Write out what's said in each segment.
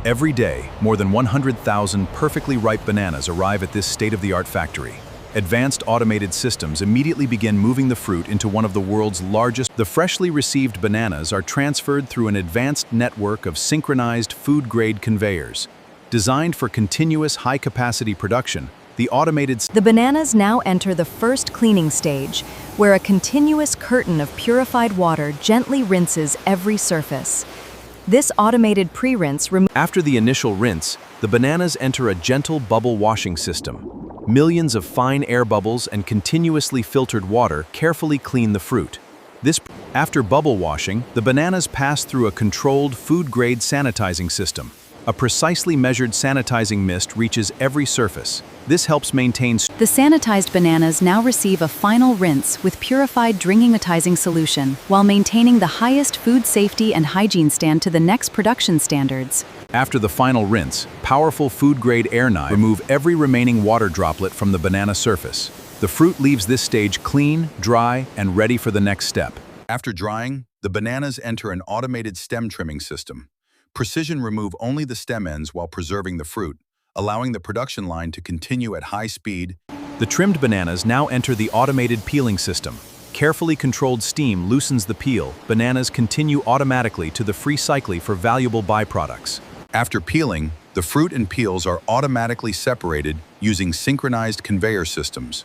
Every day, more than 100,000 perfectly ripe bananas arrive at this state-of-the-art factory. Advanced automated systems immediately begin moving the fruit into one of the world's largest. The freshly received bananas are transferred through an advanced network of synchronized food-grade conveyors. Designed for continuous high-capacity production, the bananas now enter the first cleaning stage, where a continuous curtain of purified water gently rinses every surface. This automated pre-rinse removes. After the initial rinse, the bananas enter a gentle bubble washing system. Millions of fine air bubbles and continuously filtered water carefully clean the fruit. After bubble washing, the bananas pass through a controlled food-grade sanitizing system. A precisely measured sanitizing mist reaches every surface. This helps maintain. The sanitized bananas now receive a final rinse with purified drinking-atizing solution while maintaining the highest food safety and hygiene standard to the next production standards. After the final rinse, powerful food-grade air knives remove every remaining water droplet from the banana surface. The fruit leaves this stage clean, dry, and ready for the next step. After drying, the bananas enter an automated stem trimming system. Precision remove only the stem ends while preserving the fruit, allowing the production line to continue at high speed. The trimmed bananas now enter the automated peeling system. Carefully controlled steam loosens the peel. Bananas continue automatically to the free cycle for valuable byproducts. After peeling, the fruit and peels are automatically separated using synchronized conveyor systems.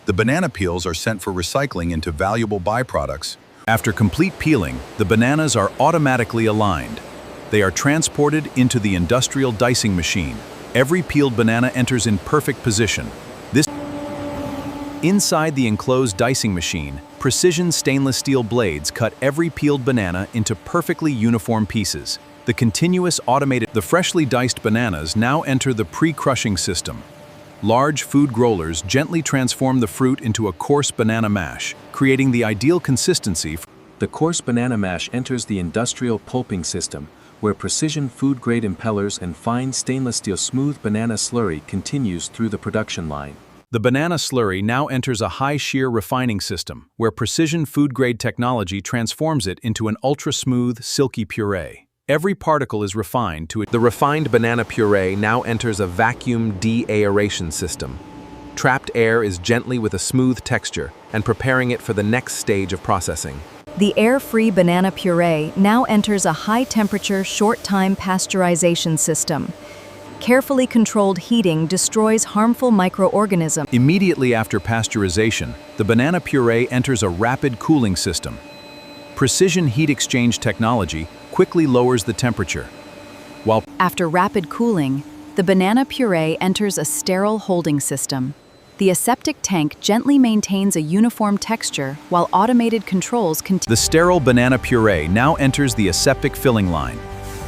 The banana peels are sent for recycling into valuable byproducts. After complete peeling, the bananas are automatically aligned. They are transported into the industrial dicing machine. Every peeled banana enters in perfect position. Inside the enclosed dicing machine, precision stainless steel blades cut every peeled banana into perfectly uniform pieces. The freshly diced bananas now enter the pre-crushing system. Large food growlers gently transform the fruit into a coarse banana mash, creating the ideal consistency. The coarse banana mash enters the industrial pulping system, where precision food-grade impellers and fine stainless steel smooth banana slurry continues through the production line. The banana slurry now enters a high-shear refining system, where precision food-grade technology transforms it into an ultra-smooth, silky puree. Every particle is refined to it. The refined banana puree now enters a vacuum deaeration system. Trapped air is gently with a smooth texture and preparing it for the next stage of processing. The air-free banana puree now enters a high-temperature, short-time pasteurization system. Carefully controlled heating destroys harmful microorganisms. Immediately after pasteurization, the banana puree enters a rapid cooling system. Precision heat exchange technology quickly lowers the temperature. After rapid cooling, the banana puree enters a sterile holding system. The aseptic tank gently maintains a uniform texture while automated controls continue. The sterile banana puree now enters the aseptic filling line.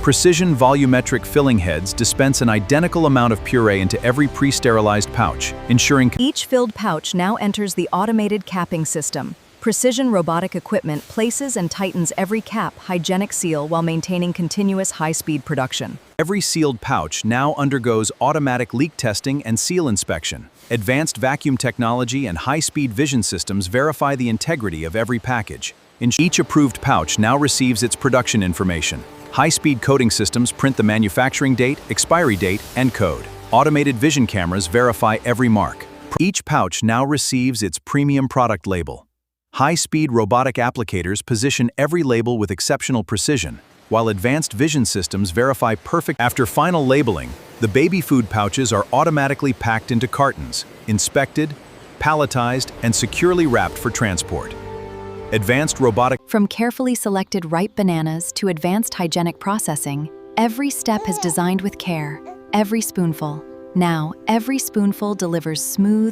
Precision volumetric filling heads dispense an identical amount of puree into every pre-sterilized pouch, ensuring each filled pouch now enters the automated capping system. Precision robotic equipment places and tightens every cap hygienic seal while maintaining continuous high-speed production. Every sealed pouch now undergoes automatic leak testing and seal inspection. Advanced vacuum technology and high-speed vision systems verify the integrity of every package. Each approved pouch now receives its production information. High-speed coding systems print the manufacturing date, expiry date, and code. Automated vision cameras verify every mark. Each pouch now receives its premium product label. High-speed robotic applicators position every label with exceptional precision, while advanced vision systems verify perfect. After final labeling, the baby food pouches are automatically packed into cartons, inspected, palletized, and securely wrapped for transport. Advanced robotic. From carefully selected ripe bananas to advanced hygienic processing, every step is designed with care, every spoonful. Now, every spoonful delivers smooth,